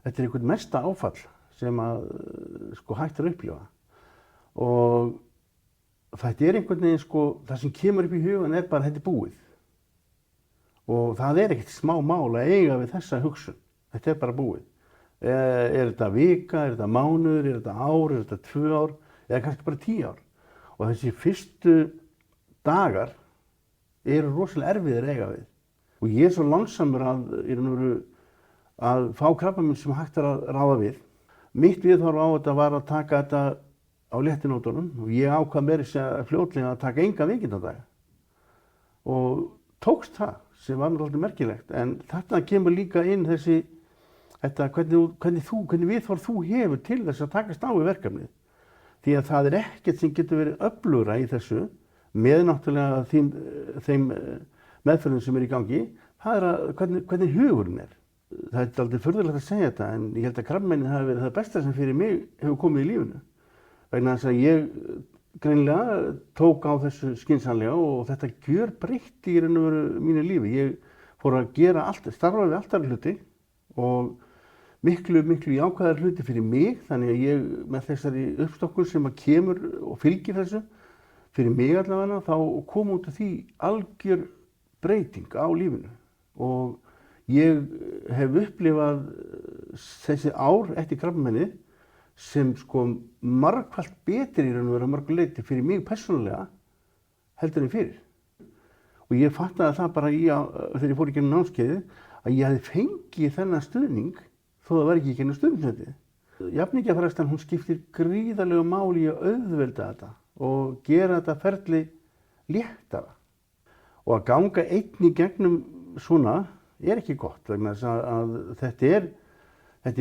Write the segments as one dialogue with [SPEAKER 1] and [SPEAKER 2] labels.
[SPEAKER 1] þetta er einhvern mesta áfall sem að sko hægt er að upplifa og þetta er einhvern veginn sko það sem kemur upp í hugan er bara þetta er búið og það er ekkert smá mál að eiga við þessa hugsun, þetta er bara búið. Er þetta vika, er þetta mánuður, er þetta ár, er þetta 2 ár eða kannski bara 10 ár og þessi fyrstu dagar eru rosalega erfiðir að eiga við og ég er svo langsamur að fá krabbaminn sem hægt er að ráða við. Mitt viðhorf á þetta var að taka þetta á léttinótunum og ég ákvað meira að segja fljótlega að taka enga veikindadaga og tókst það sem var náttúrulega merkilegt en þetta kemur líka inn þetta hvernig viðhorf þú hefur til þess að takast á við verkefnið því að það er ekkert sem getur verið öflugra í þessu með náttúrulega þeim meðferðum sem er í gangi það er að hvernig hugurinn er. Það er aldrei furðulegt að segja þetta en ég held að krabbameinið hafi verið það besta sem fyrir mig hefur komið í lífinu vegna þess að ég greinilega tók á þessu skynsamlega og þetta gjörbreytti í raun og veru mínu lífi. Ég fór að gera starfa við allt aðra hluti og miklu jákvæðari hluti fyrir mig þannig að ég með þessari uppstokkun sem að kemur og fylgir þessu fyrir mig allavega þá kom út af því algjör breyting á lífinu og ég hef upplifað þessi ár eftir krabbameinið sem sko margfalt betri í raun og veru að mörgu leyti fyrir mig persónulega heldur en fyrir. Og ég fattaði það bara þegar ég fór í gegnum námskeiðið að ég hefði fengið þennan stuðning þó það var ekki í gegnum stuðningsnetið. Jafningjafræðslan hún skiptir gríðarlegu máli í að auðvelda þetta og gera þetta ferli léttara. Og að ganga einn í gegnum svona er ekki gott vegna þess að þetta er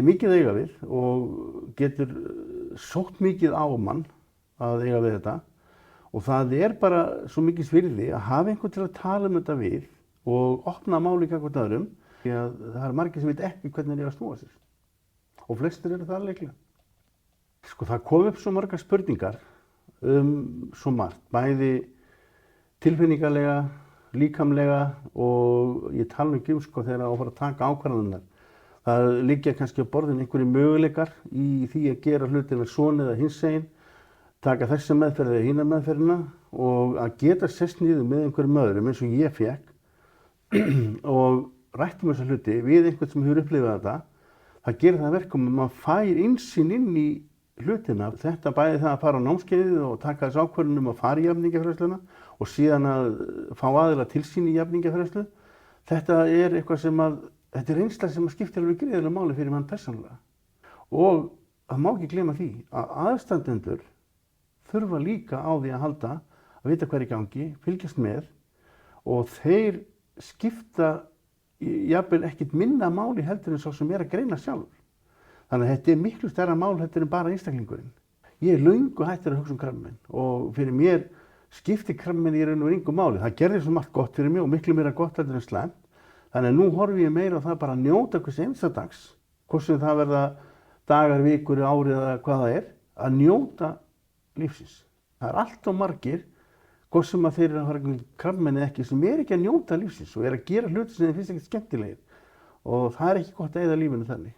[SPEAKER 1] mikið að eiga við og getur sótt mikið á mann að eiga við þetta og það er bara svo mikið virði að hafa einhvern til að tala um þetta við og opna máli gagnvart öðrum því að það er margir sem veit ekki hvernig þeir eiga að snúa sér og flestir eru það líklega. Sko það kom upp svo margar spurningar svo margt, bæði tilfinningalega líkamlega og ég tala ekki sko þegar að fara að taka ákvarðanirnar. Það liggja kannski á borðinu einhverjir möguleikar í því að gera hlutina svona eða hinsegin, taka þessa meðferð eða hina meðferðina og að geta sest niður með einhverjum öðrum eins og ég fékk og rætt þessa hluti við einhvern sem hefur upplifað þetta, það gerir það verkum að maður fær innsýn inn í hlutina. Þetta bæði það að fara á námskeiðið og taka þess ákvörðun að fara í jafningjafræðsluna og síðan að fá aðila til sín í jafningjafræðslu. Þetta er eitthvað þetta er reynsla sem skiptir alveg gríðarlega máli fyrir mann persónulega. Og það má ekki gleyma því að aðstandendur þurfa líka á því að halda að vita hvað er í gangi, fylgjast með og þeir skipta jafnvel ekkert minna máli heldur en sá sem er að greina sjálfur. Þannig að þetta er miklu stærra mál heldur en bara einstaklingurinn. Ég er löngu hættur að hugsa krabbamein og fyrir mér skiptir krabbamein í raun og veru engu máli. Það gerði svo margt gott fyrir mig og miklu meira gott heldur en slæmt. Þannig að nú horfi ég meira á það bara að njóta hvers einasta dags, hvort sem það verða dagar, vikur, árið eða hvað það er, að njóta lífsins. Það er allt of margir, hvort sem að þeir eru að fara krabbamein eða ekki, sem er ekki að njóta lífsins og er að gera hluti sem þeim finnst ekkert skemmtilegir og það er ekki gott að eyða lífinu þannig.